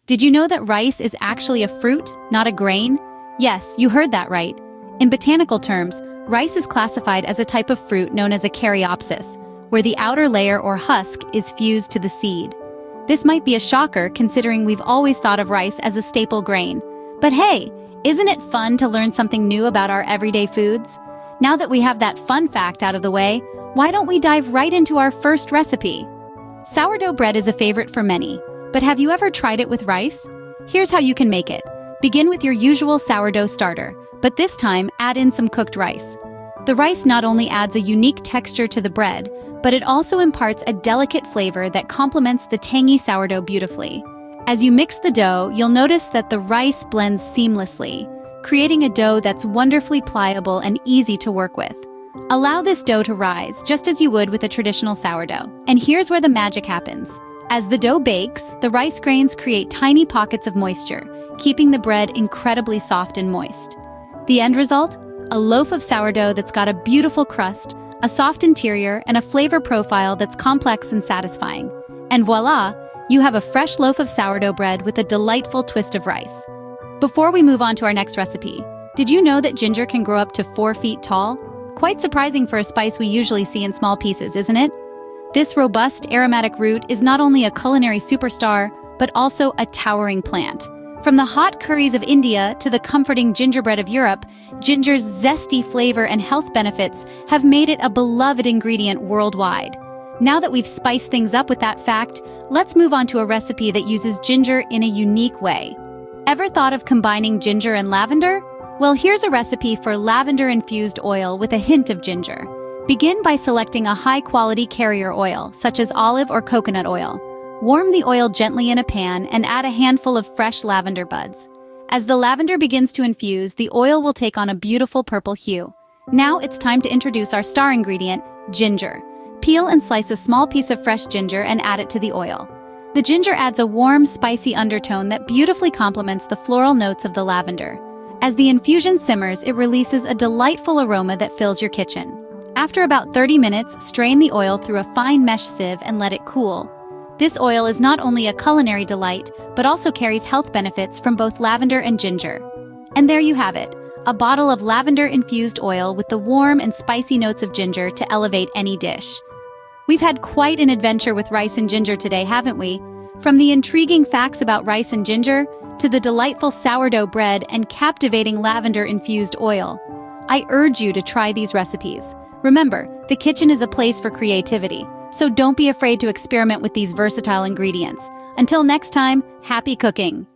Did you know that rice is actually a fruit, not a grain? Yes, you heard that right. In botanical terms, rice is classified as a type of fruit known as a caryopsis, where the outer layer or husk is fused to the seed. This might be a shocker considering we've always thought of rice as a staple grain. But hey, isn't it fun to learn something new about our everyday foods? Now that we have that fun fact out of the way, why don't we dive right into our first recipe? Sourdough bread is a favorite for many, but have you ever tried it with rice? Here's how you can make it. Begin with your usual sourdough starter, but this time add in some cooked rice. The rice not only adds a unique texture to the bread, but it also imparts a delicate flavor that complements the tangy sourdough beautifully. As you mix the dough, you'll notice that the rice blends seamlessly, creating a dough that's wonderfully pliable and easy to work with. Allow this dough to rise, just as you would with a traditional sourdough. And here's where the magic happens. As the dough bakes, the rice grains create tiny pockets of moisture, keeping the bread incredibly soft and moist. The end result? A loaf of sourdough that's got a beautiful crust, a soft interior, and a flavor profile that's complex and satisfying. And voila, you have a fresh loaf of sourdough bread with a delightful twist of rice. Before we move on to our next recipe, did you know that ginger can grow up to 4 feet tall? Quite surprising for a spice we usually see in small pieces, isn't it? This robust aromatic root is not only a culinary superstar, but also a towering plant. From the hot curries of India to the comforting gingerbread of Europe, ginger's zesty flavor and health benefits have made it a beloved ingredient worldwide. Now that we've spiced things up with that fact, let's move on to a recipe that uses ginger in a unique way. Ever thought of combining ginger and lavender? Well, here's a recipe for lavender-infused oil with a hint of ginger. Begin by selecting a high-quality carrier oil, such as olive or coconut oil. Warm the oil gently in a pan and add a handful of fresh lavender buds. As the lavender begins to infuse, the oil will take on a beautiful purple hue. Now it's time to introduce our star ingredient, ginger. Peel and slice a small piece of fresh ginger and add it to the oil. The ginger adds a warm, spicy undertone that beautifully complements the floral notes of the lavender. As the infusion simmers, it releases a delightful aroma that fills your kitchen. After about 30 minutes, strain the oil through a fine mesh sieve and let it cool. This oil is not only a culinary delight, but also carries health benefits from both lavender and ginger. And there you have it, a bottle of lavender-infused oil with the warm and spicy notes of ginger to elevate any dish. We've had quite an adventure with rice and ginger today, haven't we? From the intriguing facts about rice and ginger, to the delightful sourdough bread and captivating lavender-infused oil. I urge you to try these recipes. Remember, the kitchen is a place for creativity, so don't be afraid to experiment with these versatile ingredients. Until next time, happy cooking!